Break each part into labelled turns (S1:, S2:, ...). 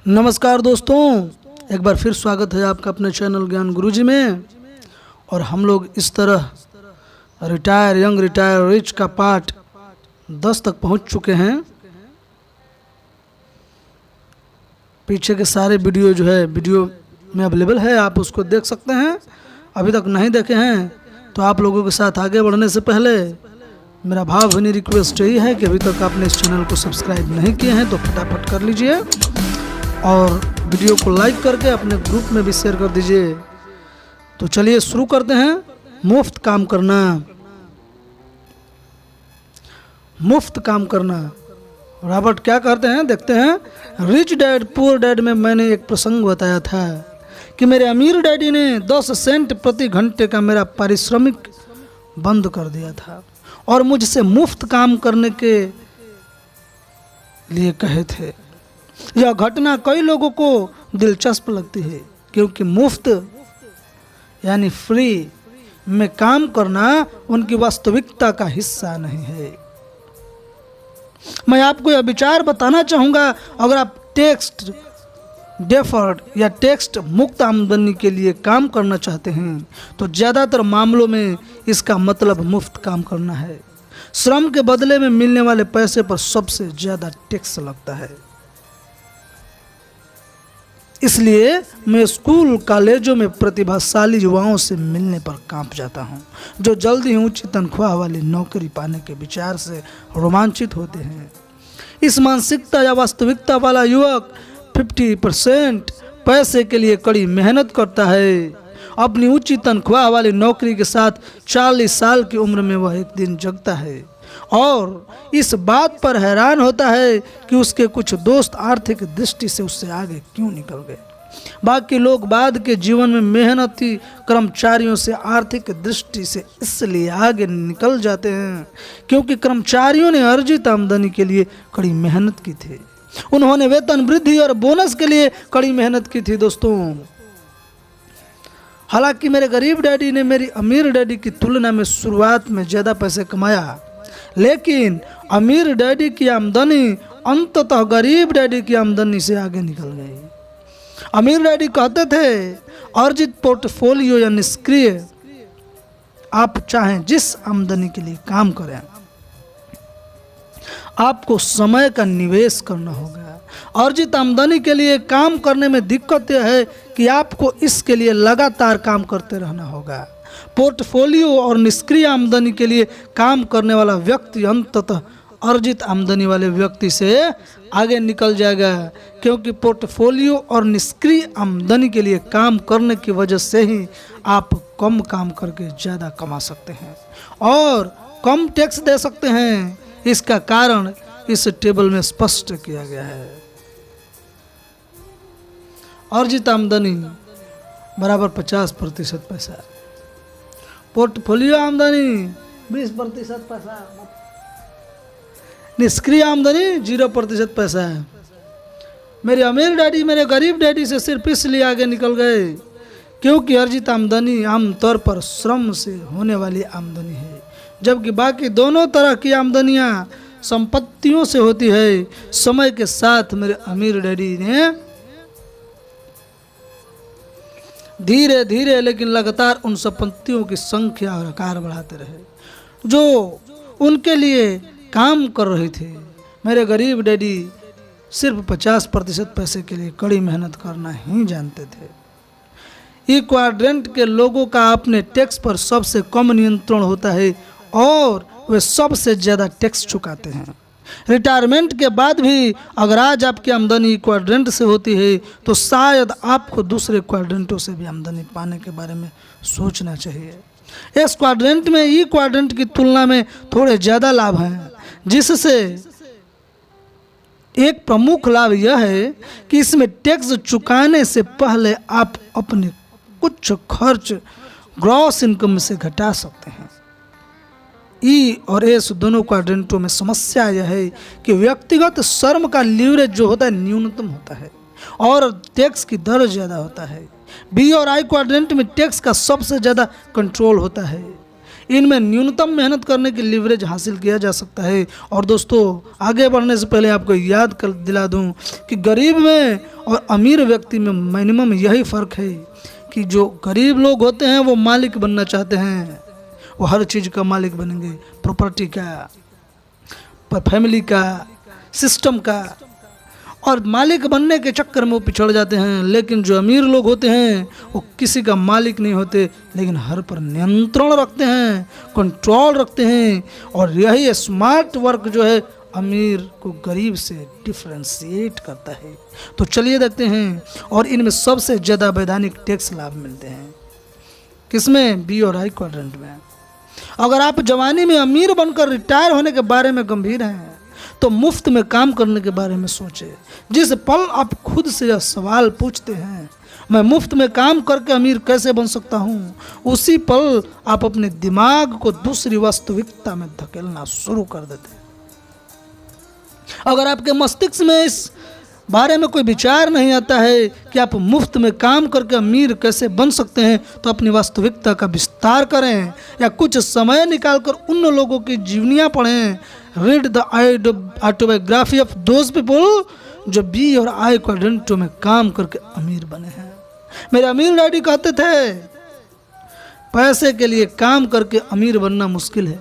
S1: नमस्कार दोस्तों, एक बार फिर स्वागत है आपका अपने चैनल ज्ञान गुरुजी में। और हम लोग इस तरह रिटायर यंग रिटायर रिच का पार्ट 10 तक पहुंच चुके हैं। पीछे के सारे वीडियो जो है वीडियो में अवेलेबल है, आप उसको देख सकते हैं। अभी तक नहीं देखे हैं तो आप लोगों के साथ आगे बढ़ने से पहले मेरा भावभीनी रिक्वेस्ट यही है कि अभी तक आपने इस चैनल को सब्सक्राइब नहीं किए हैं तो फटाफट कर लीजिए और वीडियो को लाइक करके अपने ग्रुप में भी शेयर कर दीजिए। तो चलिए शुरू करते हैं। मुफ्त काम करना, मुफ्त काम करना। रॉबर्ट क्या करते हैं देखते हैं। रिच डैड पुअर डैड में मैंने एक प्रसंग बताया था कि मेरे अमीर डैडी ने 10 सेंट प्रति घंटे का मेरा पारिश्रमिक बंद कर दिया था और मुझसे मुफ्त काम करने के लिए कहे थे। यह घटना कई लोगों को दिलचस्प लगती है क्योंकि मुफ्त यानी फ्री में काम करना उनकी वास्तविकता का हिस्सा नहीं है। मैं आपको यह विचार बताना चाहूँगा, अगर आप टैक्स डेफर्ड या टैक्स मुक्त आमदनी के लिए काम करना चाहते हैं तो ज़्यादातर मामलों में इसका मतलब मुफ्त काम करना है। श्रम के बदले में मिलने वाले पैसे पर सबसे ज़्यादा टैक्स लगता है। इसलिए मैं स्कूल कॉलेजों में प्रतिभाशाली युवाओं से मिलने पर कांप जाता हूं, जो जल्दी ही ऊंची तनख्वाह वाली नौकरी पाने के विचार से रोमांचित होते हैं। इस मानसिकता या वास्तविकता वाला युवक 50% पैसे के लिए कड़ी मेहनत करता है। अपनी ऊंची तनख्वाह वाली नौकरी के साथ 40 साल की उम्र में वह एक दिन जगता है और इस बात पर हैरान होता है कि उसके कुछ दोस्त आर्थिक दृष्टि से उससे आगे क्यों निकल गए। बाकी लोग बाद के जीवन में मेहनती कर्मचारियों से आर्थिक दृष्टि से इसलिए आगे निकल जाते हैं क्योंकि कर्मचारियों ने अर्जित आमदनी के लिए कड़ी मेहनत की थी। उन्होंने वेतन वृद्धि और बोनस के लिए कड़ी मेहनत की थी। दोस्तों, हालांकि मेरे गरीब डैडी ने मेरी अमीर डैडी की तुलना में शुरुआत में ज़्यादा पैसे कमाया, लेकिन अमीर डैडी की आमदनी अंततः गरीब डैडी की आमदनी से आगे निकल गई। अमीर डैडी कहते थे, अर्जित पोर्टफोलियो या निष्क्रिय, आप चाहें जिस आमदनी के लिए काम करें, आपको समय का निवेश करना होगा। अर्जित आमदनी के लिए काम करने में दिक्कत यह है कि आपको इसके लिए लगातार काम करते रहना होगा। पोर्टफोलियो और निष्क्रिय आमदनी के लिए काम करने वाला व्यक्ति अंततः अर्जित आमदनी वाले व्यक्ति से आगे निकल जाएगा, क्योंकि पोर्टफोलियो और निष्क्रिय आमदनी के लिए काम करने की वजह से ही आप कम काम करके ज़्यादा कमा सकते हैं और कम टैक्स दे सकते हैं। इसका कारण इस टेबल में स्पष्ट किया गया है। अर्जित आमदनी बराबर 50% पैसा, पोर्टफोलियो आमदनी 20% पैसा, निष्क्रिय आमदनी 0% पैसा है। मेरे अमीर डैडी मेरे गरीब डैडी से सिर्फ इसलिए आगे निकल गए क्योंकि अर्जित आमदनी आमतौर पर श्रम से होने वाली आमदनी है, जबकि बाकी दोनों तरह की आमदनियां संपत्तियों से होती है। समय के साथ मेरे अमीर डैडी ने धीरे धीरे लेकिन लगातार उन संपत्तियों की संख्या और आकार बढ़ाते रहे जो उनके लिए काम कर रही थी। मेरे गरीब डैडी सिर्फ 50% पैसे के लिए कड़ी मेहनत करना ही जानते थे। ई क्वाड्रेंट के लोगों का अपने टैक्स पर सबसे कम नियंत्रण होता है और वे सबसे ज़्यादा टैक्स चुकाते हैं। रिटायरमेंट के बाद भी अगर आज आपकी आमदनी क्वाड्रेंट से होती है तो शायद आपको दूसरे क्वाड्रेंटों से भी आमदनी पाने के बारे में सोचना चाहिए। इस क्वाड्रेंट में ई क्वाड्रेंट की तुलना में थोड़े ज़्यादा लाभ हैं, जिससे एक प्रमुख लाभ यह है कि इसमें टैक्स चुकाने से पहले आप अपने कुछ खर्च ग्रॉस इनकम से घटा सकते हैं। ई और एस दोनों क्वाड्रेंटों में समस्या यह है कि व्यक्तिगत श्रम का लीवरेज जो होता है न्यूनतम होता है और टैक्स की दर ज़्यादा होता है। बी और आई क्वाड्रेंट में टैक्स का सबसे ज़्यादा कंट्रोल होता है। इनमें न्यूनतम मेहनत करने की लिवरेज हासिल किया जा सकता है। और दोस्तों, आगे बढ़ने से पहले आपको याद कर दिला दूं कि गरीब में और अमीर व्यक्ति में मिनिमम यही फ़र्क है कि जो गरीब लोग होते हैं वो मालिक बनना चाहते हैं, वो हर चीज़ का मालिक बनेंगे, प्रॉपर्टी का, फैमिली का, सिस्टम का, और मालिक बनने के चक्कर में वो पिछड़ जाते हैं। लेकिन जो अमीर लोग होते हैं वो किसी का मालिक नहीं होते, लेकिन हर पर नियंत्रण रखते हैं, कंट्रोल रखते हैं। और यही स्मार्ट वर्क जो है अमीर को गरीब से डिफ्रेंशिएट करता है। तो चलिए देखते हैं। और इनमें सबसे ज़्यादा वैधानिक टैक्स लाभ मिलते हैं किसमें? बी और आई क्वाड्रेंट में। अगर आप जवानी में अमीर बनकर रिटायर होने के बारे में गंभीर हैं तो मुफ्त में काम करने के बारे में सोचें। जिस पल आप खुद से यह सवाल पूछते हैं, मैं मुफ्त में काम करके अमीर कैसे बन सकता हूँ, उसी पल आप अपने दिमाग को दूसरी वास्तविकता में धकेलना शुरू कर देते हैं। अगर आपके मस्तिष्क में इस बारे में कोई विचार नहीं आता है कि आप मुफ्त में काम करके अमीर कैसे बन सकते हैं, तो अपनी वास्तविकता का विस्तार करें या कुछ समय निकालकर उन लोगों की जीवनियाँ पढ़ें। Read the autobiography of those people जो बी और आई क्वाड्रेंटों में काम करके अमीर बने हैं। मेरे अमीर डैडी कहते थे, पैसे के लिए काम करके अमीर बनना मुश्किल है।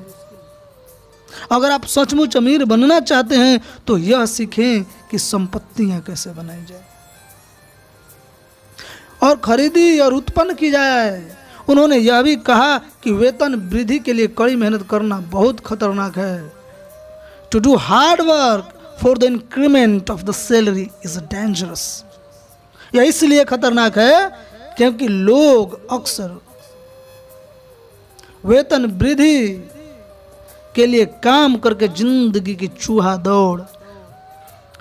S1: अगर आप सचमुच अमीर बनना चाहते हैं तो यह सीखें कि संपत्तियां कैसे बनाई जाए और खरीदी और उत्पन्न की जाए। उन्होंने यह भी कहा कि वेतन वृद्धि के लिए कड़ी मेहनत करना बहुत खतरनाक है। To do hard work for the increment of the salary is dangerous. यह इसलिए खतरनाक है क्योंकि लोग अक्सर वेतन वृद्धि के लिए काम करके जिंदगी की चूहा दौड़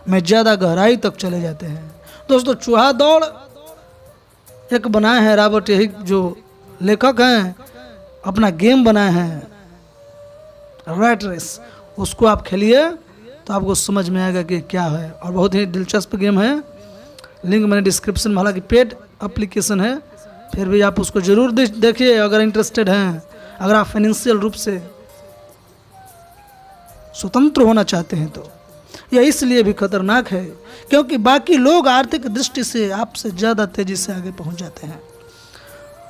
S1: में ज़्यादा गहराई तक चले जाते हैं। दोस्तों, चूहा दौड़ एक बनाए हैं रॉबर्ट हिक जो लेखक हैं, अपना गेम बनाए हैं रैट रेस। उसको आप खेलिए तो आपको समझ में आएगा कि क्या है, और बहुत ही दिलचस्प गेम है। लिंक मैंने डिस्क्रिप्शन में, हालांकि पेड एप्लीकेशन है, फिर भी आप उसको ज़रूर देखिए अगर इंटरेस्टेड हैं। अगर आप फाइनेंशियल रूप से स्वतंत्र होना चाहते हैं तो यह इसलिए भी खतरनाक है क्योंकि बाकी लोग आर्थिक दृष्टि से आपसे ज़्यादा तेजी से आगे पहुंच जाते हैं।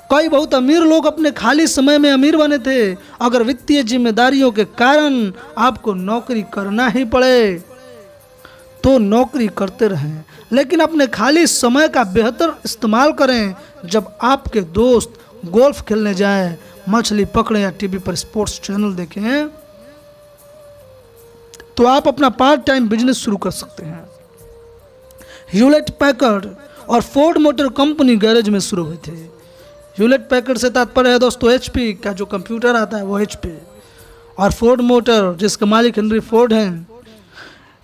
S1: कई बहुत अमीर लोग अपने खाली समय में अमीर बने थे। अगर वित्तीय जिम्मेदारियों के कारण आपको नौकरी करना ही पड़े तो नौकरी करते रहें, लेकिन अपने खाली समय का बेहतर इस्तेमाल करें। जब आपके दोस्त गोल्फ खेलने जाएं, मछली पकड़ें या टीवी पर स्पोर्ट्स चैनल देखें तो आप अपना पार्ट टाइम बिजनेस शुरू कर सकते हैं। ह्यूलेट पैकर्ड और फोर्ड मोटर कंपनी गैरेज में शुरू हुए थे। ह्यूलेट पैकर्ड से तात्पर्य है दोस्तों एचपी का जो कंप्यूटर आता है वो एचपी, और फोर्ड मोटर जिसके मालिक हेनरी फोर्ड हैं।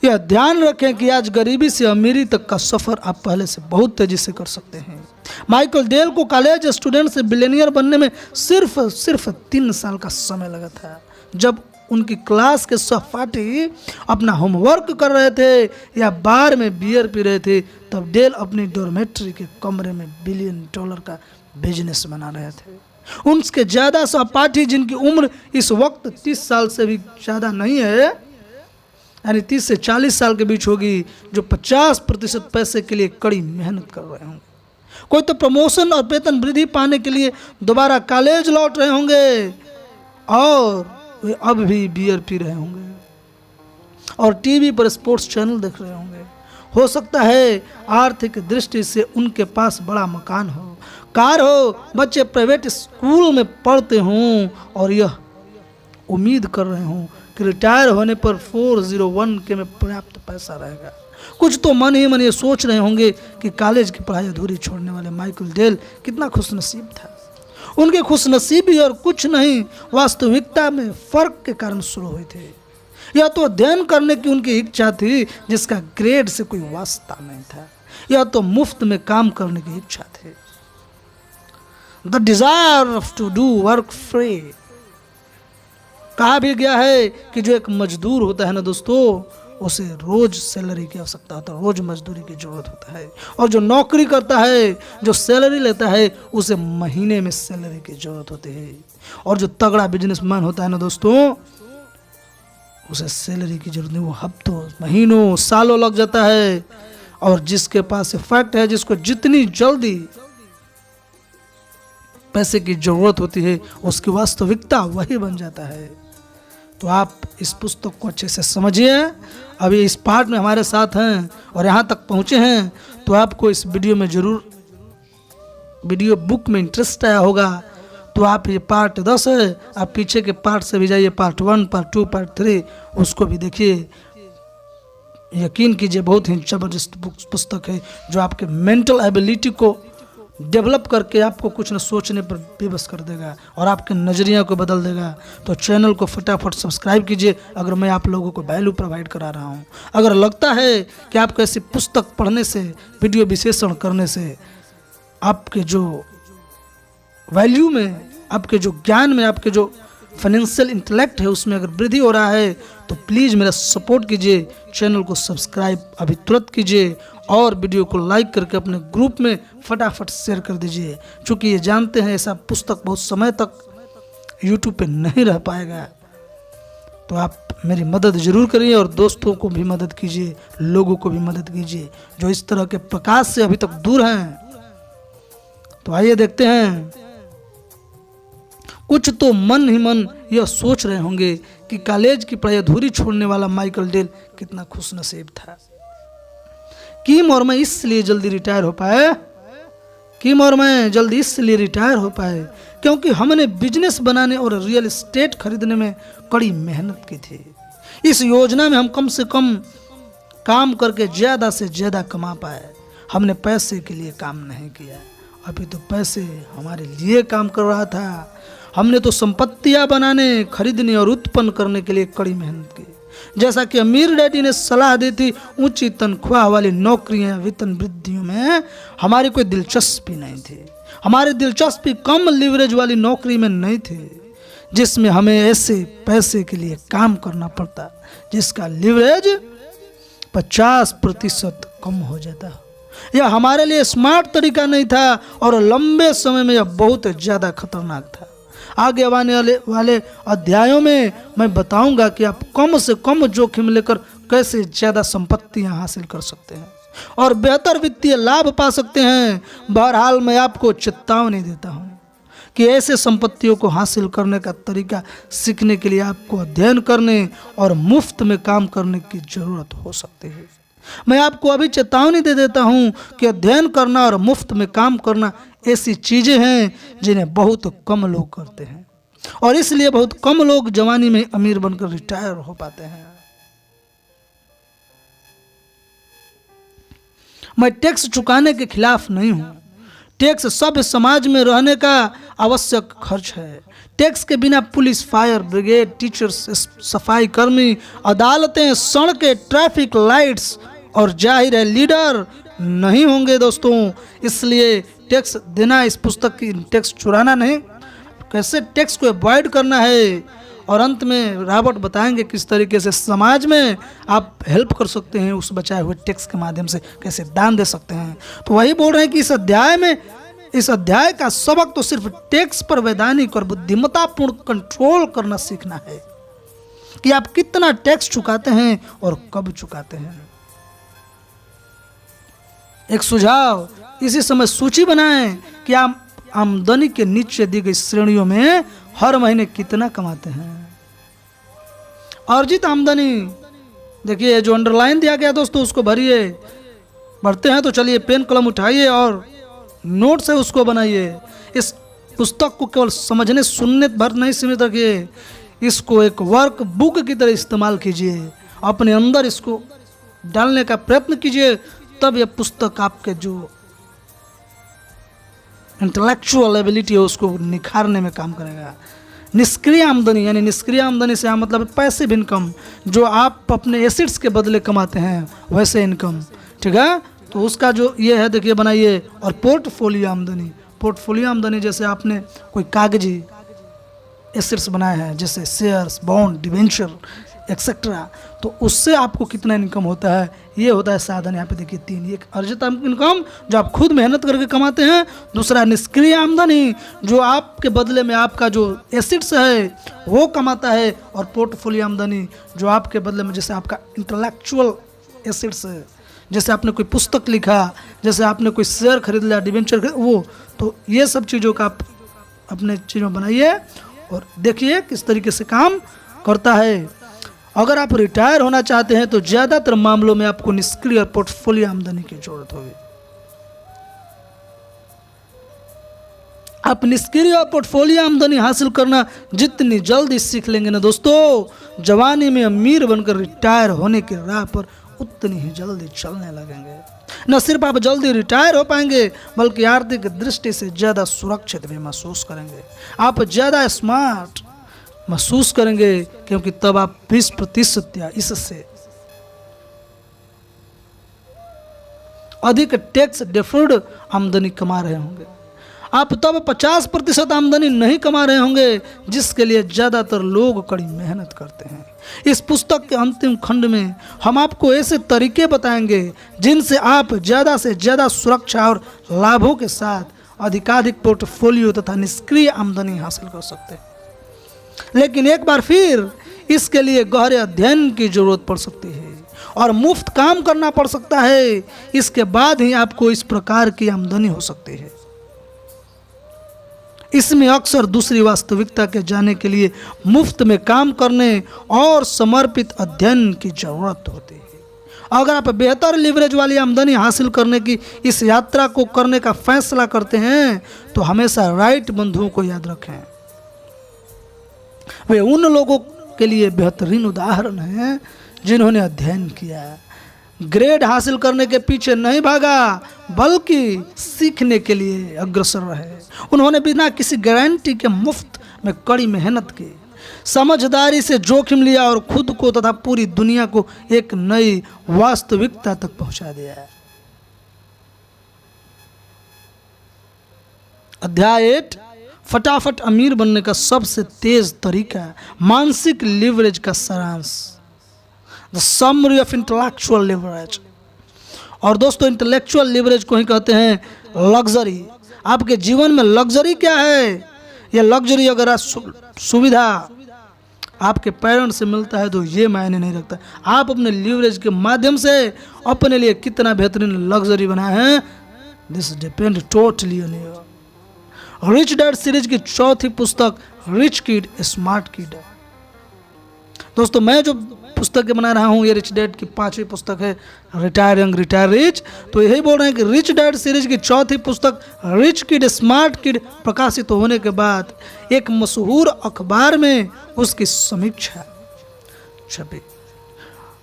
S1: यह ध्यान रखें कि आज गरीबी से अमीरी तक का सफ़र आप पहले से बहुत तेज़ी से कर सकते हैं। माइकल डेल को कॉलेज स्टूडेंट से बिलियनियर बनने में सिर्फ 3 साल का समय लगा था। जब उनकी क्लास के सहपाठी अपना होमवर्क कर रहे थे या बार में बियर पी रहे थे, तब डेल अपनी डॉर्मेट्री के कमरे में $1 बिलियन का बिजनेस बना रहे थे। उनके ज़्यादा सहपाठी जिनकी उम्र इस वक्त 30 साल से भी ज़्यादा नहीं है, यानी 30 से 40 साल के बीच होगी, जो 50% पैसे के लिए कड़ी मेहनत कर रहे होंगे। कोई तो प्रमोशन और वेतन वृद्धि पाने के लिए दोबारा कॉलेज लौट रहे होंगे, और वे अब भी बियर पी रहे होंगे और टीवी पर स्पोर्ट्स चैनल देख रहे होंगे। हो सकता है आर्थिक दृष्टि से उनके पास बड़ा मकान हो, कार हो, बच्चे प्राइवेट स्कूल में पढ़ते हों और यह उम्मीद कर रहे हों कि रिटायर होने पर 401k में पर्याप्त पैसा रहेगा। कुछ तो मन ही मन ये सोच रहे होंगे कि कॉलेज की पढ़ाई अधूरी छोड़ने वाले माइकल डेल कितना खुशनसीब था। उनकी खुशनसीबी और कुछ नहीं, वास्तविकता में फ़र्क के कारण शुरू हुए थे। यह तो अध्ययन करने की उनकी इच्छा थी जिसका ग्रेड से कोई वास्ता नहीं था। यह तो मुफ्त में काम करने की इच्छा थी। The desire to do work free. कहा भी गया है कि जो एक मजदूर होता है ना दोस्तों, उसे रोज सैलरी की आवश्यकता होता है, रोज मजदूरी की जरूरत होता है। और जो नौकरी करता है, जो सैलरी लेता है, उसे महीने में सैलरी की जरूरत होती है। और जो तगड़ा बिजनेसमैन होता है ना दोस्तों, उसे सैलरी की जरूरत नहीं, वो हफ्तों, महीनों, सालों लग जाता है। और जिसके पास फैक्ट है, जिसको जितनी जल्दी पैसे की जरूरत होती है, उसकी वास्तविकता वही बन जाता है। तो आप इस पुस्तक को अच्छे से समझिए। अभी इस पार्ट में हमारे साथ हैं और यहाँ तक पहुँचे हैं, तो आपको इस वीडियो में जरूर, वीडियो बुक में इंटरेस्ट आया होगा। तो आप ये पार्ट 10 है, आप पीछे के पार्ट से भी जाइए, पार्ट 1, पार्ट 2, पार्ट 3, उसको भी देखिए। यकीन कीजिए बहुत ही जबरदस्त पुस्तक है, जो आपके मेंटल एबिलिटी को डेवलप करके आपको कुछ न सोचने पर विवश कर देगा और आपके नज़रिया को बदल देगा। तो चैनल को फटाफट सब्सक्राइब कीजिए अगर मैं आप लोगों को वैल्यू प्रोवाइड करा रहा हूँ। अगर लगता है कि आपको ऐसी पुस्तक पढ़ने से, वीडियो विश्लेषण करने से आपके जो वैल्यू में, आपके जो ज्ञान में, आपके जो फाइनेंशियल इंटेलेक्ट है उसमें अगर वृद्धि हो रहा है, तो प्लीज़ मेरा सपोर्ट कीजिए, चैनल को सब्सक्राइब अभी तुरंत कीजिए और वीडियो को लाइक करके अपने ग्रुप में फटाफट शेयर कर दीजिए। क्योंकि ये जानते हैं ऐसा पुस्तक बहुत समय तक यूट्यूब पे नहीं रह पाएगा। तो आप मेरी मदद ज़रूर करिए और दोस्तों को भी मदद कीजिए, लोगों को भी मदद कीजिए जो इस तरह के प्रकाश से अभी तक दूर हैं। तो आइए देखते हैं। कुछ तो मन ही मन यह सोच रहे होंगे कि कॉलेज की पढ़ाई अधूरी छोड़ने वाला माइकल डेल कितना खुशनसीब था। किम और मैं इसलिए जल्दी रिटायर हो पाए, किम और मैं जल्दी इसलिए रिटायर हो पाए क्योंकि हमने बिजनेस बनाने और रियल एस्टेट खरीदने में कड़ी मेहनत की थी। इस योजना में हम कम से कम काम करके ज़्यादा से ज़्यादा कमा पाए। हमने पैसे के लिए काम नहीं किया, अभी तो पैसे हमारे लिए काम कर रहा था। हमने तो संपत्तियां बनाने, खरीदने और उत्पन्न करने के लिए कड़ी मेहनत की। जैसा कि अमीर डैडी ने सलाह दी थी, ऊंची तनख्वाह वाली नौकरियां, वेतन वृद्धियों में हमारी कोई दिलचस्पी नहीं थी। हमारी दिलचस्पी कम लिवरेज वाली नौकरी में नहीं थी, जिसमें हमें ऐसे पैसे के लिए काम करना पड़ता जिसका लिवरेज 50% कम हो जाता। यह हमारे लिए स्मार्ट तरीका नहीं था और लंबे समय में यह बहुत ज़्यादा खतरनाक था। आगे आने वाले अध्यायों में मैं बताऊंगा कि आप कम से कम जोखिम लेकर कैसे ज़्यादा संपत्तियां हासिल कर सकते हैं और बेहतर वित्तीय लाभ पा सकते हैं। बहरहाल मैं आपको चेतावनी देता हूं कि ऐसे संपत्तियों को हासिल करने का तरीका सीखने के लिए आपको अध्ययन करने और मुफ्त में काम करने की ज़रूरत हो सकती है। मैं आपको अभी चेतावनी दे देता हूं कि अध्ययन करना और मुफ्त में काम करना ऐसी चीज़ें हैं जिन्हें बहुत कम लोग करते हैं और इसलिए बहुत कम लोग जवानी में अमीर बनकर रिटायर हो पाते हैं। मैं टैक्स चुकाने के खिलाफ नहीं हूं। टैक्स सभ्य समाज में रहने का आवश्यक खर्च है। टैक्स के बिना पुलिस, फायर ब्रिगेड, टीचर्स, सफाई कर्मी, अदालतें, सड़कें, ट्रैफिक लाइट्स और जाहिर है लीडर नहीं होंगे दोस्तों। इसलिए टैक्स देना, इस पुस्तक की टैक्स चुराना नहीं, कैसे टैक्स को अवॉइड करना है। और अंत में रॉबर्ट बताएंगे किस तरीके से समाज में आप हेल्प कर सकते हैं, उस बचाए हुए टैक्स के माध्यम से कैसे दान दे सकते हैं। तो वही बोल रहे हैं कि इस अध्याय का सबक तो सिर्फ टैक्स पर वैधानिक और बुद्धिमत्तापूर्ण कंट्रोल करना सीखना है कि आप कितना टैक्स चुकाते हैं और कब चुकाते हैं। एक सुझाव, इसी समय सूची बनाएं कि आप आमदनी के नीचे दी गई श्रेणियों में हर महीने कितना कमाते हैं। अर्जित आमदनी, देखिए जो अंडरलाइन दिया गया दोस्तों उसको भरिए। भरते हैं तो चलिए पेन कलम उठाइए और नोट से उसको बनाइए। इस पुस्तक को केवल समझने सुनने भर नहीं सीमित रखिए, इसको एक वर्क बुक की तरह इस्तेमाल कीजिए, अपने अंदर इसको डालने का प्रयत्न कीजिए। तब यह पुस्तक आपके जो इंटेलेक्चुअल एबिलिटी है उसको निखारने में काम करेगा। निष्क्रिय आमदनी, यानी निष्क्रिय आमदनी से मतलब पैसिव इनकम, जो आप अपने एसेट्स के बदले कमाते हैं वैसे इनकम, ठीक है। तो उसका जो ये है देखिए बनाइए। और पोर्टफोलियो आमदनी, पोर्टफोलियो आमदनी जैसे आपने कोई कागजी एसेट्स बनाए हैं जैसे शेयर्स, बॉन्ड, डिवेंचर, एक्सेट्रा। तो उससे आपको कितना इनकम होता है, ये होता है साधन। यहाँ पे देखिए 3, एक अर्जित इनकम जो आप खुद मेहनत करके कमाते हैं, दूसरा निष्क्रिय आमदनी जो आपके बदले में आपका जो एसेट्स है वो कमाता है, और पोर्टफोलियो आमदनी जो आपके बदले में जैसे आपका इंटेलेक्चुअल एसेट्स है, जैसे आपने कोई पुस्तक लिखा, जैसे आपने कोई शेयर खरीद लिया, डिवेंचर खरीद, वो तो ये सब चीज़ों का आप अपने चीज़ों बनाइए और देखिए किस तरीके से काम करता है। अगर आप रिटायर होना चाहते हैं तो ज़्यादातर मामलों में आपको निष्क्रिय और पोर्टफोलियो आमदनी की जरूरत होगी। आप निष्क्रिय और पोर्टफोलियो आमदनी हासिल करना जितनी जल्दी सीख लेंगे ना दोस्तों, जवानी में अमीर बनकर रिटायर होने की राह पर उतनी ही जल्दी चलने लगेंगे। न सिर्फ आप जल्दी रिटायर हो पाएंगे बल्कि आर्थिक दृष्टि से ज़्यादा सुरक्षित भी महसूस करेंगे। आप ज़्यादा स्मार्ट महसूस करेंगे क्योंकि तब आप 20% या इससे अधिक टैक्स डिफर्ड आमदनी कमा रहे होंगे। आप तब 50% आमदनी नहीं कमा रहे होंगे जिसके लिए ज़्यादातर लोग कड़ी मेहनत करते हैं। इस पुस्तक के अंतिम खंड में हम आपको ऐसे तरीके बताएंगे जिनसे आप ज़्यादा से ज़्यादा सुरक्षा और लाभों के साथ अधिकाधिक पोर्टफोलियो तथा निष्क्रिय आमदनी हासिल कर सकते हैं। लेकिन एक बार फिर इसके लिए गहरे अध्ययन की जरूरत पड़ सकती है और मुफ्त काम करना पड़ सकता है। इसके बाद ही आपको इस प्रकार की आमदनी हो सकती है। इसमें अक्सर दूसरी वास्तविकता के जाने के लिए मुफ्त में काम करने और समर्पित अध्ययन की जरूरत होती है। अगर आप बेहतर लिवरेज वाली आमदनी हासिल करने की इस यात्रा को करने का फैसला करते हैं तो हमेशा राइट बंधुओं को याद रखें। वे उन लोगों के लिए बेहतरीन उदाहरण हैं जिन्होंने अध्ययन किया, ग्रेड हासिल करने के पीछे नहीं भागा बल्कि सीखने के लिए अग्रसर रहे। उन्होंने बिना किसी गारंटी के मुफ्त में कड़ी मेहनत की, समझदारी से जोखिम लिया और खुद को तथा पूरी दुनिया को एक नई वास्तविकता तक पहुंचा दिया। अध्याय 8, फटाफट अमीर बनने का सबसे तेज तरीका, मानसिक लिवरेज का सारांश, the summary of intellectual leverage. और दोस्तों इंटेलेक्चुअल लिवरेज को ही कहते हैं लग्जरी। आपके जीवन में लग्जरी क्या है? यह लग्जरी अगर सुविधा आपके पेरेंट्स से मिलता है तो ये मायने नहीं रखता आप अपने लिवरेज के माध्यम से अपने लिए कितना बेहतरीन लग्जरी बनाए हैं। This depend totally on you. Rich dad series की चौथी पुस्तक रिच किड स्मार्ट किड। दोस्तों मैं जो पुस्तकें बना रहा हूँ ये रिच डैड की 5वीं पुस्तक है, रिटायर यंग रिटायर रिच। तो यही बोल रहे हैं कि रिच डैड सीरीज की चौथी पुस्तक रिच किड स्मार्ट किड प्रकाशित होने के बाद एक मशहूर अखबार में उसकी समीक्षा छपी।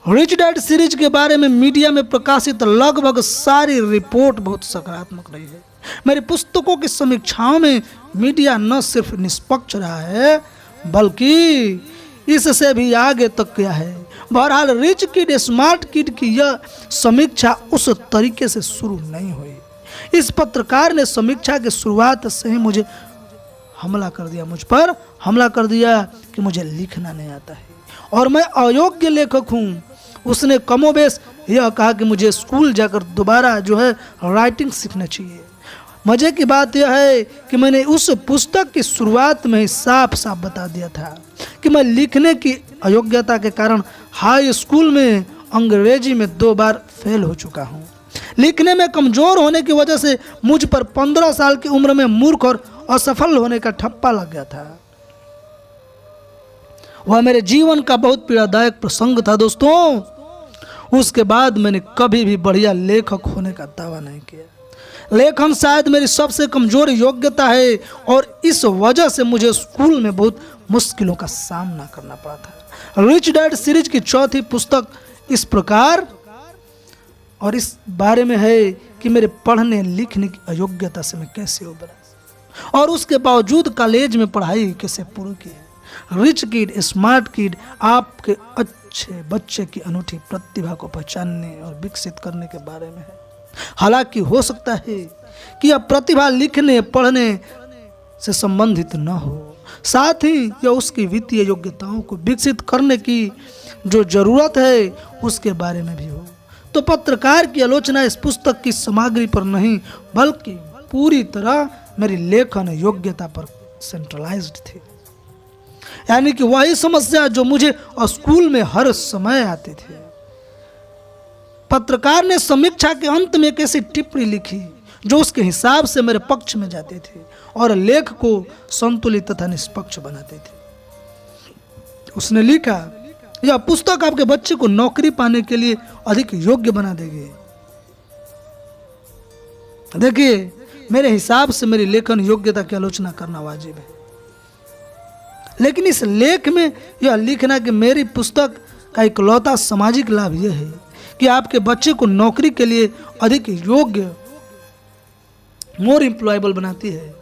S1: रिच डैड सीरीज के बारे में मीडिया में प्रकाशित लगभग सारी रिपोर्ट बहुत सकारात्मक रही है। मेरी पुस्तकों की समीक्षाओं में मीडिया न सिर्फ निष्पक्ष रहा है बल्कि इससे भी आगे तक गया है। बहरहाल रिच किड स्मार्ट किड की यह समीक्षा उस तरीके से शुरू नहीं हुई। इस पत्रकार ने समीक्षा की शुरुआत से ही मुझ पर हमला कर दिया कि मुझे लिखना नहीं आता है और मैं अयोग्य लेखक हूँ। उसने कमोबेश यह कहा कि मुझे स्कूल जाकर दोबारा जो है राइटिंग सीखना चाहिए। मजे की बात यह है कि मैंने उस पुस्तक की शुरुआत में ही साफ साफ बता दिया था कि मैं लिखने की अयोग्यता के कारण हाई स्कूल में अंग्रेजी में 2 बार फेल हो चुका हूँ। लिखने में कमजोर होने की वजह से मुझ पर 15 साल की उम्र में मूर्ख और असफल होने का ठप्पा लग गया था। वह मेरे जीवन का बहुत पीड़ादायक प्रसंग था दोस्तों। उसके बाद मैंने कभी भी बढ़िया लेखक होने का दावा नहीं किया। लेखन शायद मेरी सबसे कमजोर योग्यता है और इस वजह से मुझे स्कूल में बहुत मुश्किलों का सामना करना पड़ा था। रिच डैड सीरीज की चौथी पुस्तक इस प्रकार और इस बारे में है कि मेरे पढ़ने लिखने की अयोग्यता से मैं कैसे उबरा और उसके बावजूद कॉलेज में पढ़ाई कैसे पूरी की। रिच किड स्मार्ट किड आपके अच्छे बच्चे की अनूठी प्रतिभा को पहचानने और विकसित करने के बारे में है। हालांकि हो सकता है कि यह प्रतिभा लिखने पढ़ने से संबंधित न हो, साथ ही यह उसकी वित्तीय योग्यताओं को विकसित करने की जो जरूरत है उसके बारे में भी हो। तो पत्रकार की आलोचना इस पुस्तक की सामग्री पर नहीं बल्कि पूरी तरह मेरी लेखन योग्यता पर सेंट्रलाइज्ड थी। यानी कि वही समस्या जो मुझे स्कूल में हर समय आती थी। पत्रकार ने समीक्षा के अंत में एक ऐसी टिप्पणी लिखी जो उसके हिसाब से मेरे पक्ष में जाती थी और लेख को संतुलित तथा निष्पक्ष बनाती थी। उसने लिखा, यह पुस्तक आपके बच्चे को नौकरी पाने के लिए अधिक योग्य बना देगी। देखिए, मेरे हिसाब से मेरी लेखन योग्यता की आलोचना करना वाजिब है, लेकिन इस लेख में यह लिखना कि मेरी पुस्तक का इकलौता सामाजिक लाभ यह है कि आपके बच्चे को नौकरी के लिए अधिक योग्य, मोर एम्प्लॉयबल बनाती है,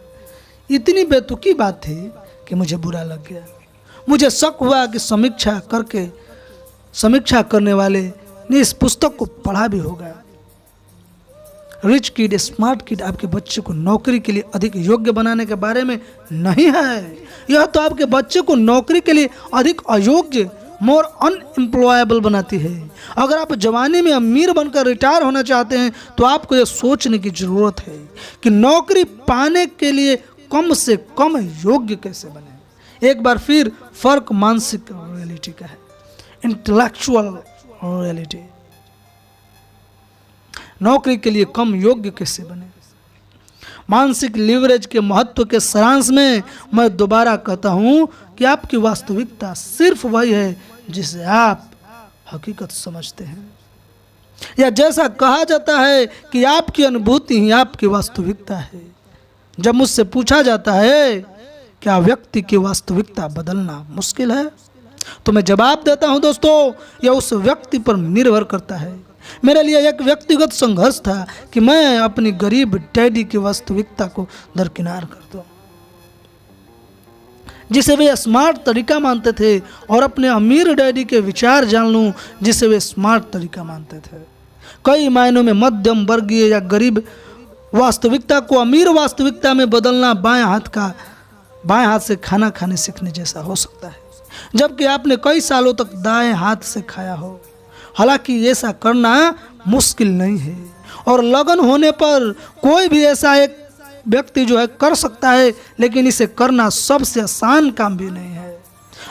S1: इतनी बेतुकी बात थी कि मुझे बुरा लग गया। मुझे शक हुआ कि समीक्षा करने वाले ने इस पुस्तक को पढ़ा भी होगा। रिच किड, स्मार्ट किड आपके बच्चे को नौकरी के लिए अधिक योग्य बनाने के बारे में नहीं है, यह तो आपके बच्चे को नौकरी के लिए अधिक अयोग्य, मोर अनएम्प्लॉयबल बनाती है। अगर आप जवानी में अमीर बनकर रिटायर होना चाहते हैं तो आपको यह सोचने की जरूरत है कि नौकरी पाने के लिए कम से कम योग्य कैसे बने। एक बार फिर फर्क मानसिक रियलिटी का है, इंटेलेक्चुअल रियलिटी। नौकरी के लिए कम योग्य कैसे बने। मानसिक लीवरेज के महत्व के सारांश में मैं दोबारा कहता हूं कि आपकी वास्तविकता सिर्फ वही है जिसे आप हकीकत समझते हैं, या जैसा कहा जाता है कि आपकी अनुभूति ही आपकी वास्तविकता है। जब मुझसे पूछा जाता है क्या व्यक्ति की वास्तविकता बदलना मुश्किल है, तो मैं जवाब देता हूं दोस्तों, यह उस व्यक्ति पर निर्भर करता है। मेरे लिए एक व्यक्तिगत संघर्ष था कि मैं अपनी गरीब डैडी की वास्तविकता को दरकिनार कर दूं, जिसे वे स्मार्ट तरीका मानते थे, और अपने अमीर डैडी के विचार जान लूं जिसे वे स्मार्ट तरीका मानते थे। कई मायनों में मध्यम वर्गीय या गरीब वास्तविकता को अमीर वास्तविकता में बदलना बाएं हाथ से खाना खाने सीखने जैसा हो सकता है, जबकि आपने कई सालों तक दाएं हाथ से खाया हो। हालांकि ऐसा करना मुश्किल नहीं है, और लगन होने पर कोई भी ऐसा एक व्यक्ति जो है कर सकता है, लेकिन इसे करना सबसे आसान काम भी नहीं है।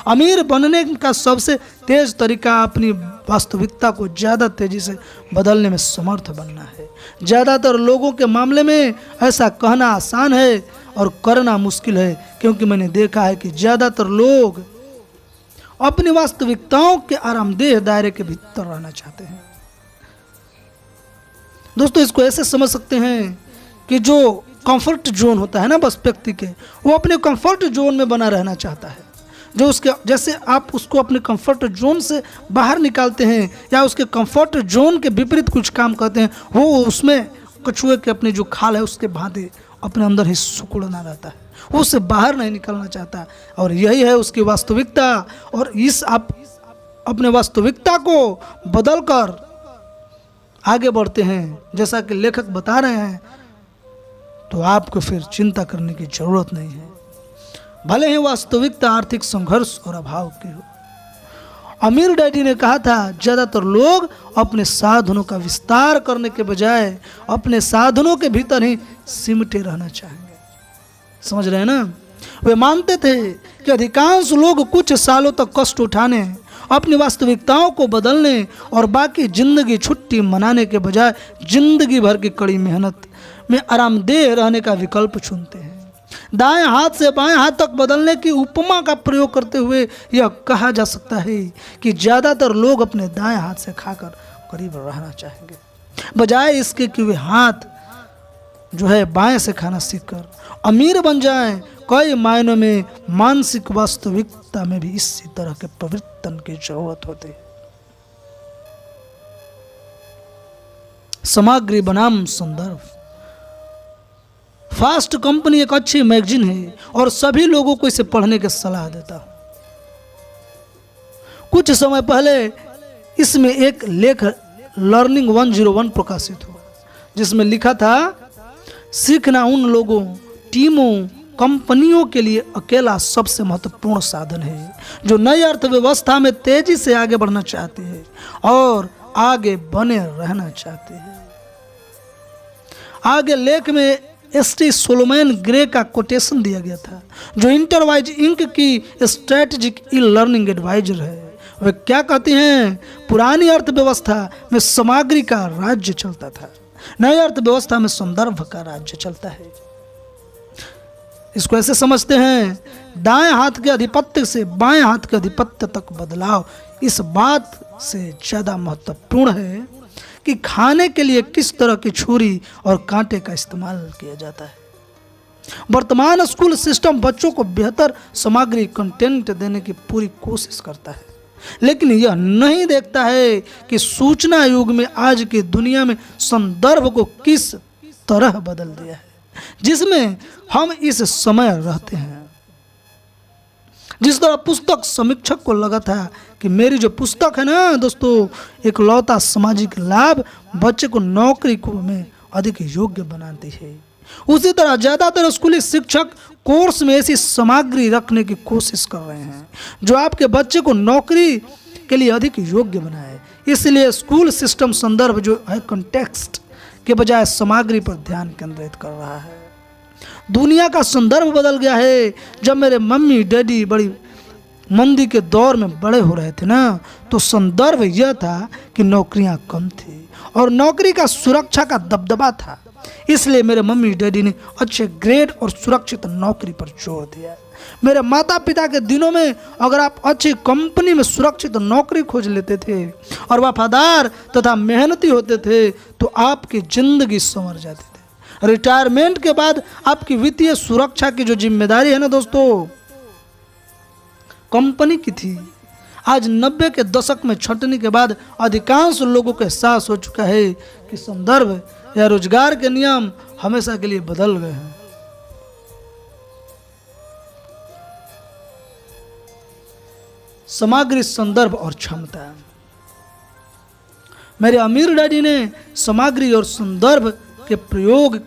S1: अमीर बनने का सबसे तेज तरीका अपनी वास्तविकता को ज़्यादा तेजी से बदलने में समर्थ बनना है। ज़्यादातर लोगों के मामले में ऐसा कहना आसान है और करना मुश्किल है, क्योंकि मैंने देखा है कि ज़्यादातर लोग अपनी वास्तविकताओं के आरामदेह दायरे के भीतर रहना चाहते हैं। दोस्तों, इसको ऐसे समझ सकते हैं कि जो कंफर्ट जोन होता है ना बस व्यक्ति के, वो अपने कंफर्ट जोन में बना रहना चाहता है। जो उसके जैसे आप उसको अपने कंफर्ट जोन से बाहर निकालते हैं या उसके कंफर्ट जोन के विपरीत कुछ काम करते हैं, वो उसमें कछुए के अपने जो खाल है उसके भांति अपने अंदर ही सिकुड़ना रहता है, वो उससे बाहर नहीं निकलना चाहता। और यही है उसकी वास्तविकता। और इस आप अपने वास्तविकता को बदलकर आगे बढ़ते हैं, जैसा कि लेखक बता रहे हैं, तो आपको फिर चिंता करने की जरूरत नहीं है, भले ही वास्तविकता आर्थिक संघर्ष और अभाव की हो। अमीर डैडी ने कहा था, ज़्यादातर लोग अपने साधनों का विस्तार करने के बजाय अपने साधनों के भीतर ही सिमटे रहना चाहेंगे। समझ रहे हैं ना? वे मानते थे कि अधिकांश लोग कुछ सालों तक कष्ट उठाने, अपनी वास्तविकताओं को बदलने और बाकी जिंदगी छुट्टी मनाने के बजाय जिंदगी भर की कड़ी मेहनत में आरामदेह रहने का विकल्प चुनते हैं। दाएं हाथ से बाएं हाथ तक बदलने की उपमा का प्रयोग करते हुए यह कहा जा सकता है कि ज़्यादातर लोग अपने दाएं हाथ से खाकर करीब रहना चाहेंगे, बजाय इसके कि वे हाथ जो है बाएं से खाना सीखकर अमीर बन जाएं। कई मायनों में मानसिक वास्तविकता में भी इसी तरह के परिवर्तन की जरूरत होती है। सामग्री बनाम संदर्भ। फास्ट कंपनी एक अच्छी मैगजीन है और सभी लोगों को इसे पढ़ने की सलाह देता हूं। कुछ समय पहले इसमें एक लेख लर्निंग 101 प्रकाशित हुआ, जिसमें लिखा था, सीखना उन लोगों, टीमों कंपनियों के लिए अकेला सबसे महत्वपूर्ण साधन है, जो नई अर्थव्यवस्था में तेजी से आगे बढ़ना चाहते हैं और आगे बने रहना चाहते हैं। आगे लेख में एस.टी. सोलोमन ग्रे का कोटेशन दिया गया था, जो इंटरवाइज इंक की स्ट्रेटेजिक ई लर्निंग एडवाइजर है। वे क्या कहती हैं? पुरानी अर्थव्यवस्था में सामग्री का राज्य चलता था, नई अर्थव्यवस्था में संदर्भ का राज्य चलता है। इसको ऐसे समझते हैं, दाएं हाथ के आधिपत्य से बाएं हाथ के आधिपत्य तक बदलाव इस बात से ज़्यादा महत्वपूर्ण है कि खाने के लिए किस तरह की छुरी और कांटे का इस्तेमाल किया जाता है। वर्तमान स्कूल सिस्टम बच्चों को बेहतर सामग्री कंटेंट देने की पूरी कोशिश करता है, लेकिन यह नहीं देखता है कि सूचना युग में आज की दुनिया में संदर्भ को किस तरह बदल दिया है, जिसमें हम इस समय रहते हैं। जिस तरह पुस्तक समीक्षक को लगा था कि मेरी जो पुस्तक है ना दोस्तों, इकलौता सामाजिक लाभ बच्चे को नौकरी में अधिक योग्य बनाती है, उसी तरह ज़्यादातर स्कूली शिक्षक कोर्स में ऐसी सामग्री रखने की कोशिश कर रहे हैं जो आपके बच्चे को नौकरी के लिए अधिक योग्य बनाए। इसलिए स्कूल सिस्टम संदर्भ जो है कंटेक्स्ट के बजाय सामग्री पर ध्यान केंद्रित कर रहा है। दुनिया का संदर्भ बदल गया है। जब मेरे मम्मी डैडी बड़ी मंदी के दौर में बड़े हो रहे थे ना, तो संदर्भ यह था कि नौकरियां कम थी और नौकरी का सुरक्षा का दबदबा था। इसलिए मेरे मम्मी डैडी ने अच्छे ग्रेड और सुरक्षित नौकरी पर जोर दिया। मेरे माता पिता के दिनों में अगर आप अच्छी कंपनी में सुरक्षित नौकरी खोज लेते थे और वफादार तथा मेहनती होते थे तो आपकी जिंदगी संवर जाती थी। रिटायरमेंट के बाद आपकी वित्तीय सुरक्षा की जो जिम्मेदारी है ना दोस्तों, कंपनी की थी। आज 90 के दशक में छंटनी के बाद अधिकांश लोगों को एहसास हो चुका है कि संदर्भ या रोजगार के नियम हमेशा के लिए बदल गए हैं। सामग्री, संदर्भ और क्षमता। मेरे अमीर डैडी ने सामग्री और संदर्भ के प्रयोग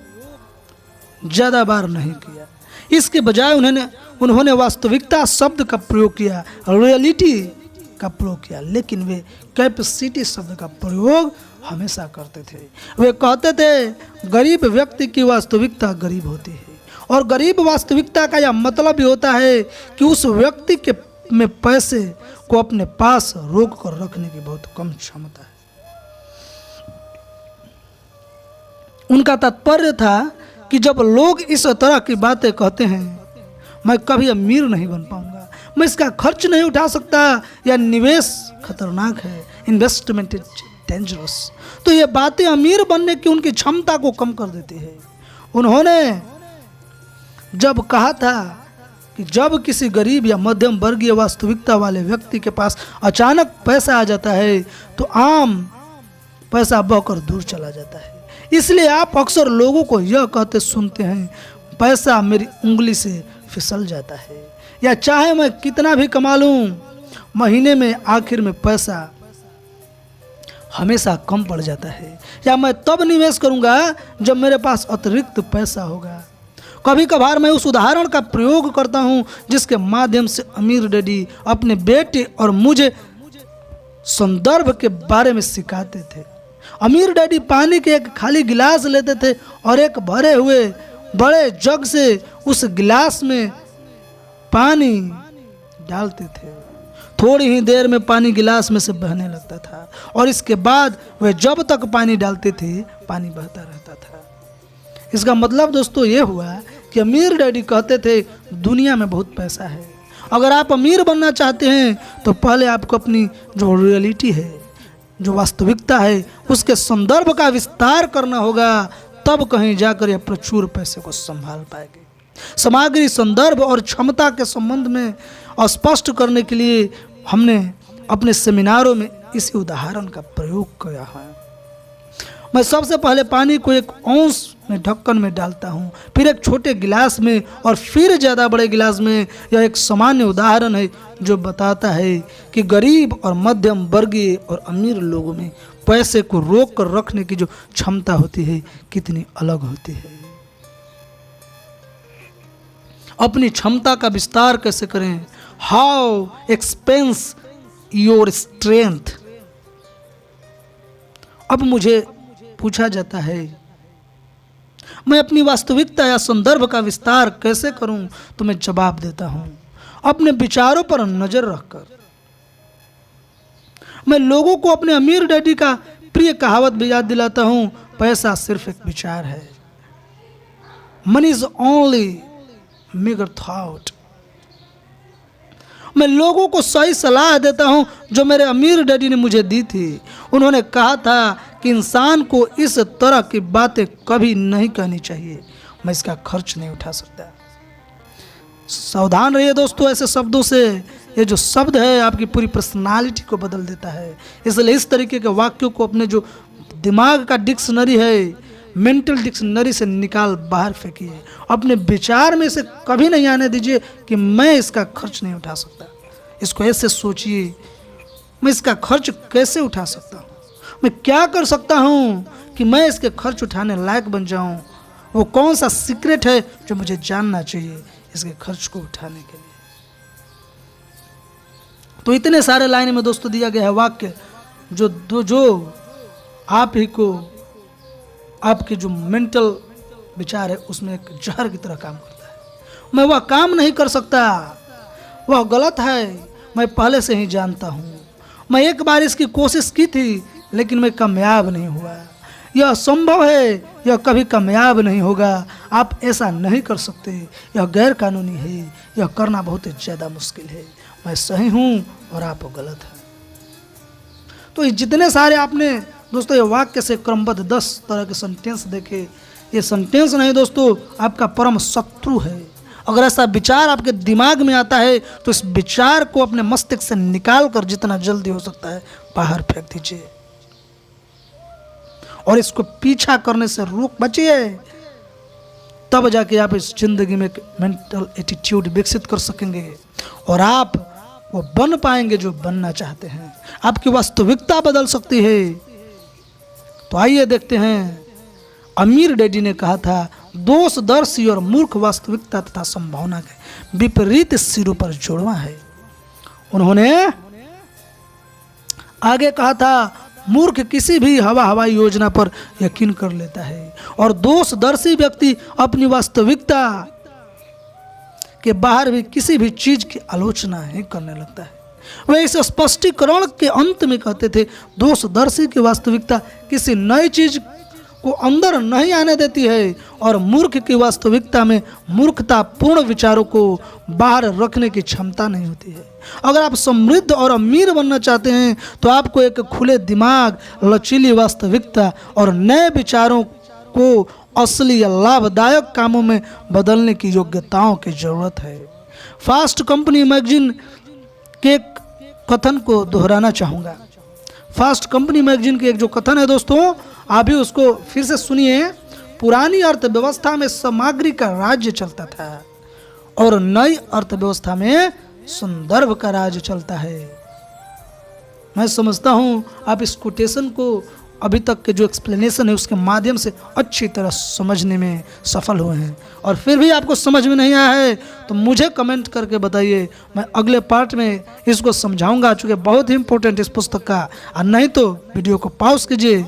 S1: ज्यादा बार नहीं किया, इसके बजाय उन्होंने वास्तविकता शब्द का प्रयोग किया, रियलिटी का प्रयोग किया, लेकिन वे कैपेसिटी शब्द का प्रयोग हमेशा करते थे। वे कहते थे गरीब व्यक्ति की वास्तविकता गरीब होती है और गरीब वास्तविकता का यह मतलब भी होता है कि उस व्यक्ति के में पैसे को अपने पास रोक कर रखने की बहुत कम क्षमता है। उनका तात्पर्य था कि जब लोग इस तरह की बातें कहते हैं, मैं कभी अमीर नहीं बन पाऊंगा, मैं इसका खर्च नहीं उठा सकता, या निवेश खतरनाक है, इन्वेस्टमेंट इज डेंजरस, तो ये बातें अमीर बनने की उनकी क्षमता को कम कर देती है। उन्होंने जब कहा था कि जब किसी गरीब या मध्यम वर्गीय वास्तविकता वाले व्यक्ति के पास अचानक पैसा आ जाता है तो आम पैसा बहकर दूर चला जाता है। इसलिए आप अक्सर लोगों को यह कहते सुनते हैं, पैसा मेरी उंगली से फिसल जाता है, या चाहे मैं कितना भी कमा लूं, महीने में आखिर में पैसा हमेशा कम पड़ जाता है, या मैं तब निवेश करूंगा जब मेरे पास अतिरिक्त पैसा होगा। कभी कभार मैं उस उदाहरण का प्रयोग करता हूं जिसके माध्यम से अमीर डैडी अपने बेटे और मुझे संदर्भ के बारे में सिखाते थे। अमीर डैडी पानी के एक खाली गिलास लेते थे और एक भरे हुए बड़े जग से उस गिलास में पानी डालते थे। थोड़ी ही देर में पानी गिलास में से बहने लगता था और इसके बाद वे जब तक पानी डालते थे पानी बहता रहता था। इसका मतलब दोस्तों ये हुआ कि अमीर डैडी कहते थे दुनिया में बहुत पैसा है, अगर आप अमीर बनना चाहते हैं तो पहले आपको अपनी जो रियलिटी है, जो वास्तविकता है, उसके संदर्भ का विस्तार करना होगा, तब कहीं जाकर यह प्रचुर पैसे को संभाल पाएंगे। सामग्री, संदर्भ और क्षमता के संबंध में स्पष्ट करने के लिए हमने अपने सेमिनारों में इसी उदाहरण का प्रयोग किया है। मैं सबसे पहले पानी को एक औंस में ढक्कन में डालता हूँ, फिर एक छोटे गिलास में और फिर ज़्यादा बड़े गिलास में। यह एक सामान्य उदाहरण है जो बताता है कि गरीब और मध्यम वर्गीय और अमीर लोगों में पैसे को रोक कर रखने की जो क्षमता होती है कितनी अलग होती है। अपनी क्षमता का विस्तार कैसे करें, हाउ एक्सपेंस योर स्ट्रेंथ। अब मुझे पूछा जाता है मैं अपनी वास्तविकता या संदर्भ का विस्तार कैसे करूं, तो मैं जवाब देता हूं अपने विचारों पर नजर रखकर। मैं लोगों को अपने अमीर डैडी का प्रिय कहावत भी याद दिलाता हूं, पैसा सिर्फ एक विचार है। Money is only megger thought. मैं लोगों को सही सलाह देता हूं जो मेरे अमीर डैडी ने मुझे दी थी। उन्होंने कहा था कि इंसान को इस तरह की बातें कभी नहीं कहनी चाहिए, मैं इसका खर्च नहीं उठा सकता। सावधान रहिए दोस्तों ऐसे शब्दों से, ये जो शब्द है आपकी पूरी पर्सनालिटी को बदल देता है। इसलिए इस तरीके के वाक्यों को अपने जो दिमाग का डिक्शनरी है, मेंटल डिक्शनरी से निकाल बाहर फेंकिए। अपने विचार में से कभी नहीं आने दीजिए कि मैं इसका खर्च नहीं उठा सकता। इसको ऐसे सोचिए, मैं इसका खर्च कैसे उठा सकता हूँ, मैं क्या कर सकता हूँ कि मैं इसके खर्च उठाने लायक बन जाऊँ। वो कौन सा सीक्रेट है जो मुझे जानना चाहिए इसके खर्च को उठाने के लिए। तो इतने सारे लाइन में दोस्तों दिया गया है वाक्य जो आप ही को, आपके जो मेंटल विचार है उसमें एक जहर की तरह काम करता है। मैं वह काम नहीं कर सकता, वह गलत है, मैं पहले से ही जानता हूँ। मैं एक बार इसकी कोशिश की थी लेकिन मैं कामयाब नहीं हुआ। यह संभव है, यह कभी कामयाब नहीं होगा। आप ऐसा नहीं कर सकते, यह गैर कानूनी है, यह करना बहुत ज़्यादा मुश्किल है। मैं सही हूँ और आप गलत हैं। तो ये जितने सारे आपने दोस्तों ये वाक्य से क्रमबद्ध 10 तरह के सेंटेंस देखे, ये सेंटेंस नहीं दोस्तों आपका परम शत्रु है। अगर ऐसा विचार आपके दिमाग में आता है तो इस विचार को अपने मस्तिष्क से निकाल कर जितना जल्दी हो सकता है बाहर फेंक दीजिए और इसको पीछा करने से रोक बचिए। तब जाके आप इस जिंदगी में एक मेंटल एटीट्यूड विकसित कर सकेंगे और आप वो बन पाएंगे जो बनना चाहते हैं। आपकी वास्तविकता बदल सकती है। तो आइए देखते हैं, अमीर डैडी ने कहा था दोषदर्शी और मूर्ख वास्तविकता तथा संभावना के विपरीत सिरों पर जोड़वा है। उन्होंने आगे कहा था मूर्ख किसी भी हवाई योजना पर यकीन कर लेता है और दोषदर्शी व्यक्ति अपनी वास्तविकता के बाहर भी किसी भी चीज की आलोचना ही करने लगता है। वे इस स्पष्टीकरण के अंत में कहते थे दोषदर्शी की वास्तविकता किसी नई चीज को अंदर नहीं आने देती है और मूर्ख की वास्तविकता में मूर्खतापूर्ण विचारों को बाहर रखने की क्षमता नहीं होती है। अगर आप समृद्ध और अमीर बनना चाहते हैं तो आपको एक खुले दिमाग, लचीली वास्तविकता और नए विचारों को असली या लाभदायक कामों में बदलने की योग्यताओं की जरूरत है। फास्ट कंपनी मैगजीन के एक कथन को दोहराना चाहूँगा। फास्ट कंपनी मैगजीन के एक जो कथन है दोस्तों, आप भी उसको फिर से सुनिए। पुरानी अर्थव्यवस्था में सामग्री का राज्य चलता था और नई अर्थव्यवस्था में संदर्भ का राज्य चलता है। मैं समझता हूँ आप इस कोटेशन को अभी तक के जो एक्सप्लेनेशन है उसके माध्यम से अच्छी तरह समझने में सफल हुए हैं। और फिर भी आपको समझ में नहीं आया है तो मुझे कमेंट करके बताइए, मैं अगले पार्ट में इसको समझाऊंगा, चूँकि बहुत ही इंपॉर्टेंट इस पुस्तक का। और नहीं तो वीडियो को पॉज कीजिए,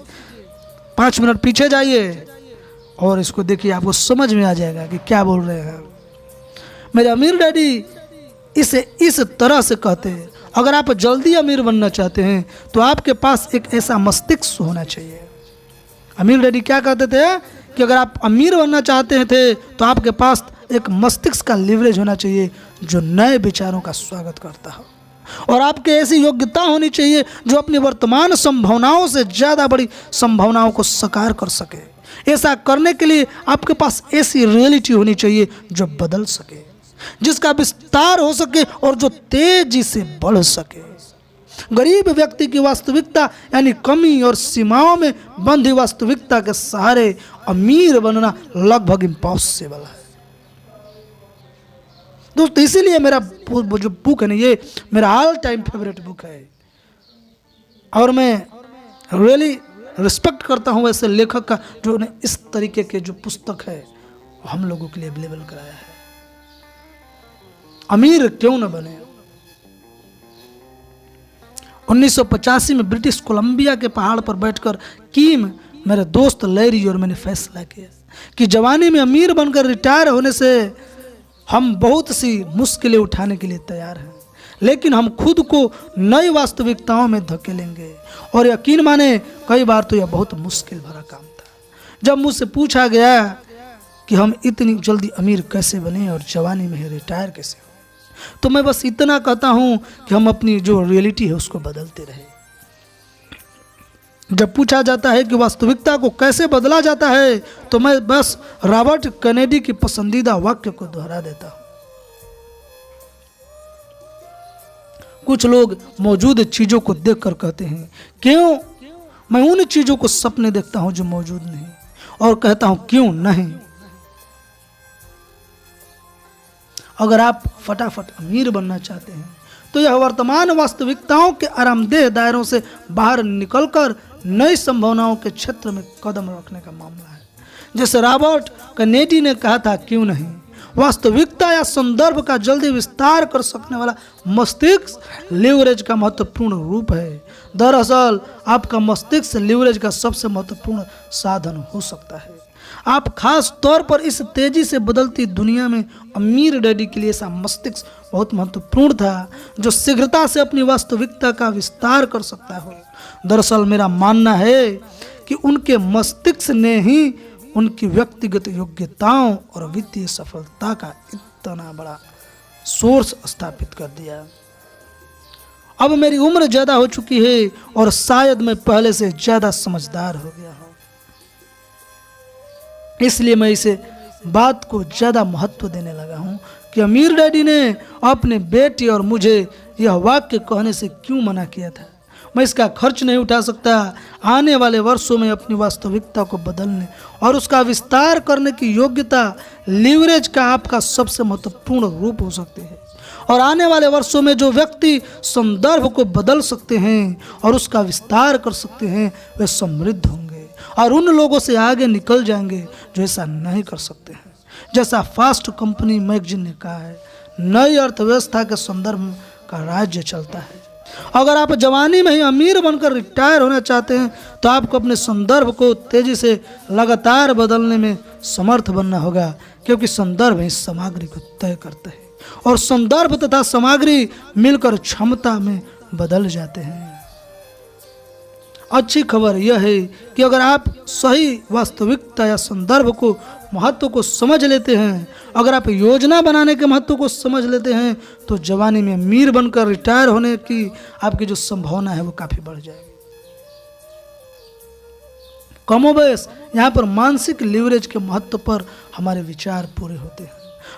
S1: 5 मिनट पीछे जाइए और इसको देखिए, आपको समझ में आ जाएगा कि क्या बोल रहे हैं। मेरे अमीर डैडी इसे इस तरह से कहते हैं, अगर आप जल्दी अमीर बनना चाहते हैं तो आपके पास एक ऐसा मस्तिष्क होना चाहिए। अमीर डैडी क्या कहते थे कि अगर आप अमीर बनना चाहते थे तो आपके पास एक मस्तिष्क का लीवरेज होना चाहिए जो नए विचारों का स्वागत करता हो और आपके ऐसी योग्यता होनी चाहिए जो अपनी वर्तमान संभावनाओं से ज़्यादा बड़ी संभावनाओं को साकार कर सके। ऐसा करने के लिए आपके पास ऐसी रियलिटी होनी चाहिए जो बदल सके, जिसका विस्तार हो सके और जो तेजी से बढ़ सके। गरीब व्यक्ति की वास्तविकता यानी कमी और सीमाओं में बंधी वास्तविकता के सहारे अमीर बनना लगभग इम्पॉसिबल है दोस्तों। इसीलिए मेरा जो बुक है ना, ये मेरा ऑल टाइम फेवरेट बुक है और मैं रियली रिस्पेक्ट करता हूँ ऐसे लेखक का जो ने इस तरीके के जो पुस्तक है हम लोगों के लिए अवेलेबल कराया है। अमीर क्यों न बने। 1985 में ब्रिटिश कोलंबिया के पहाड़ पर बैठकर कीम, मेरे दोस्त लैरी और मैंने फैसला किया कि जवानी में अमीर बनकर रिटायर होने से हम बहुत सी मुश्किलें उठाने के लिए तैयार हैं, लेकिन हम खुद को नई वास्तविकताओं में धकेलेंगे। और यकीन माने, कई बार तो यह बहुत मुश्किल भरा काम था। जब मुझसे पूछा गया कि हम इतनी जल्दी अमीर कैसे बने और जवानी में ही रिटायर कैसे हो, तो मैं बस इतना कहता हूं कि हम अपनी जो रियलिटी है उसको बदलते रहे। जब पूछा जाता है कि वास्तविकता को कैसे बदला जाता है, तो मैं बस रॉबर्ट कैनेडी की पसंदीदा वाक्य को दोहरा देता हूं। कुछ लोग मौजूद चीजों को देखकर कहते हैं, क्यों मैं उन चीजों को सपने देखता हूं जो मौजूद नहीं, और कहता हूं क्यों नहीं। अगर आप फटाफट अमीर बनना चाहते हैं तो यह वर्तमान वास्तविकताओं के आरामदेह दायरों से बाहर निकलकर नई संभावनाओं के क्षेत्र में कदम रखने का मामला है। जैसे रॉबर्ट कैनेडी ने कहा था, क्यों नहीं। वास्तविकता या संदर्भ का जल्दी विस्तार कर सकने वाला मस्तिष्क लीवरेज का महत्वपूर्ण रूप है। दरअसल आपका मस्तिष्क लीवरेज का सबसे महत्वपूर्ण साधन हो सकता है। आप खास तौर पर इस तेजी से बदलती दुनिया में अमीर डैडी के लिए ऐसा मस्तिष्क बहुत महत्वपूर्ण था जो शीघ्रता से अपनी वास्तविकता का विस्तार कर सकता हो। दरअसल मेरा मानना है कि उनके मस्तिष्क ने ही उनकी व्यक्तिगत योग्यताओं और वित्तीय सफलता का इतना बड़ा सोर्स स्थापित कर दिया। अब मेरी उम्र ज्यादा हो चुकी है और शायद मैं पहले से ज्यादा समझदार हो गया हूं, इसलिए मैं इसे बात को ज्यादा महत्व देने लगा हूं कि अमीर डैडी ने अपने बेटे और मुझे यह वाक्य कहने से क्यों मना किया था। मैं इसका खर्च नहीं उठा सकता। आने वाले वर्षों में अपनी वास्तविकता को बदलने और उसका विस्तार करने की योग्यता लीवरेज का आपका सबसे महत्वपूर्ण रूप हो सकती है। और आने वाले वर्षों में जो व्यक्ति संदर्भ को बदल सकते हैं और उसका विस्तार कर सकते हैं, वे समृद्ध होंगे और उन लोगों से आगे निकल जाएंगे जो ऐसा नहीं कर सकते हैं। जैसा फास्ट कंपनी मैगजीन ने कहा है, नई अर्थव्यवस्था के संदर्भ का राज्य चलता है। अगर आप जवानी में ही अमीर बनकर रिटायर होना चाहते हैं तो आपको अपने संदर्भ को तेजी से लगातार बदलने में समर्थ बनना होगा, क्योंकि संदर्भ इस सामग्री को तय करते हैं और संदर्भ तथा सामग्री मिलकर क्षमता में बदल जाते हैं। अच्छी खबर यह है कि अगर आप सही वास्तविकता या संदर्भ को महत्व को समझ लेते हैं, अगर आप योजना बनाने के महत्व को समझ लेते हैं, तो जवानी में अमीर बनकर रिटायर होने की आपकी जो संभावना है वो काफी बढ़ जाएगी। कमोबेश यहाँ पर मानसिक लीवरेज के महत्व पर हमारे विचार पूरे होते हैं।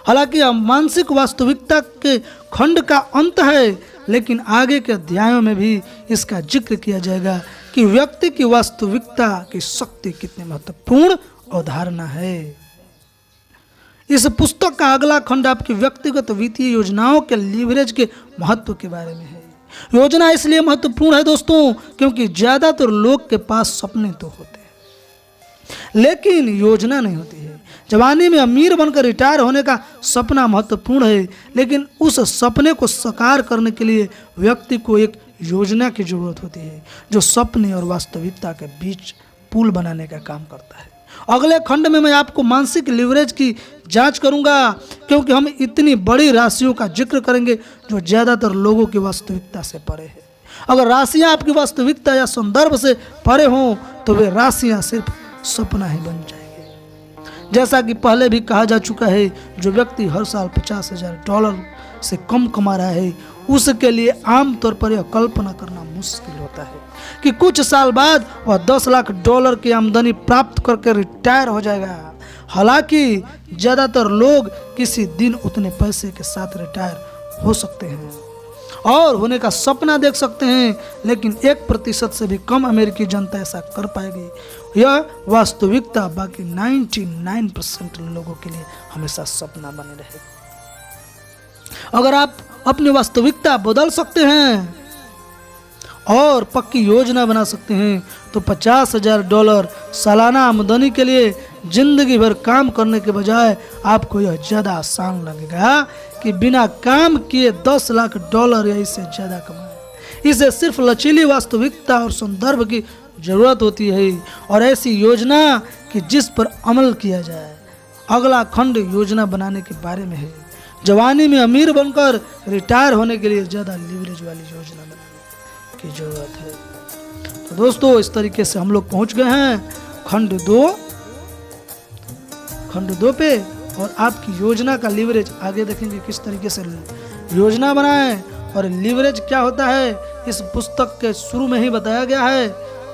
S1: हालांकि यह मानसिक वास्तविकता के खंड का अंत है, लेकिन आगे के अध्यायों में भी इसका जिक्र किया जाएगा कि व्यक्ति की वास्तविकता की शक्ति कितनी महत्वपूर्ण अवधारणा है। इस पुस्तक का अगला खंड आपकी व्यक्तिगत वित्तीय योजनाओं के लीवरेज के महत्व के बारे में है। योजना इसलिए महत्वपूर्ण है दोस्तों, क्योंकि ज्यादातर लोग के पास सपने तो होते हैं लेकिन योजना नहीं होती है। जवानी में अमीर बनकर रिटायर होने का सपना महत्वपूर्ण है, लेकिन उस सपने को साकार करने के लिए व्यक्ति को एक योजना की जरूरत होती है जो सपने और वास्तविकता के बीच पुल बनाने का काम करता है। अगले खंड में मैं आपको मानसिक लीवरेज की जांच करूंगा, क्योंकि हम इतनी बड़ी राशियों का जिक्र करेंगे जो ज्यादातर लोगों की वास्तविकता से परे है। अगर राशियां आपकी वास्तविकता या संदर्भ से परे हों तो वे राशियां सिर्फ सपना ही बन जाएंगे। जैसा कि पहले भी कहा जा चुका है, जो व्यक्ति हर साल $50,000 से कम कमा रहा है उसके लिए आमतौर पर यह कल्पना करना मुश्किल होता है कि कुछ साल बाद वह $10 लाख की आमदनी प्राप्त करके रिटायर हो जाएगा। हालांकि ज़्यादातर लोग किसी दिन उतने पैसे के साथ रिटायर हो सकते हैं और होने का सपना देख सकते हैं, लेकिन 1% से भी कम अमेरिकी जनता ऐसा कर पाएगी। यह वास्तविकता बाकी 99% लोगों के लिए हमेशा सपना बने रहे। अगर आप अपनी वास्तविकता बदल सकते हैं और पक्की योजना बना सकते हैं तो $50,000 सालाना आमदनी के लिए जिंदगी भर काम करने के बजाय आपको यह ज़्यादा आसान लगेगा कि बिना काम किए $10 लाख या इससे ज़्यादा कमाएं। इसे सिर्फ लचीली वास्तविकता और संदर्भ की ज़रूरत होती है और ऐसी योजना कि जिस पर अमल किया जाए। अगला खंड योजना बनाने के बारे में है। जवानी में अमीर बनकर रिटायर होने के लिए ज़्यादा लीवरेज वाली योजना बनाने की ज़रूरत है। तो दोस्तों, इस तरीके से हम लोग पहुंच गए हैं खंड दो पे, और आपकी योजना का लीवरेज आगे देखेंगे किस तरीके से योजना बनाएं और लीवरेज क्या होता है इस पुस्तक के शुरू में ही बताया गया है।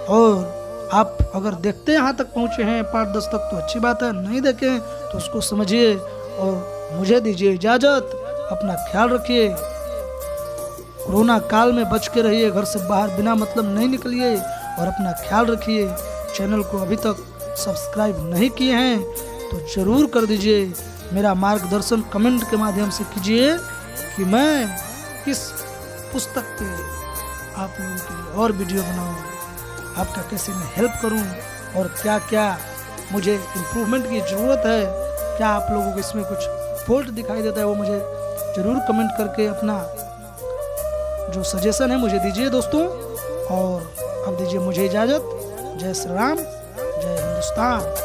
S1: और आप अगर देखते यहाँ तक पहुँचे हैं पाठ 10 तक तो अच्छी बात है, नहीं देखें तो उसको समझिए और मुझे दीजिए इजाज़त। अपना ख्याल रखिए, कोरोना काल में बच के रहिए, घर से बाहर बिना मतलब नहीं निकलिए और अपना ख्याल रखिए। चैनल को अभी तक सब्सक्राइब नहीं किए हैं तो ज़रूर कर दीजिए। मेरा मार्गदर्शन कमेंट के माध्यम से कीजिए कि मैं किस पुस्तक पे आप लोगों के लिए और वीडियो बनाऊं, आपका कैसे मैं हेल्प करूं और क्या क्या मुझे इम्प्रूवमेंट की ज़रूरत है। क्या आप लोगों को इसमें कुछ फॉल्ट दिखाई देता है वो मुझे ज़रूर कमेंट करके अपना जो सजेशन है मुझे दीजिए दोस्तों। और अब दीजिए मुझे इजाज़त। जय श्री राम, जय हिंदुस्तान।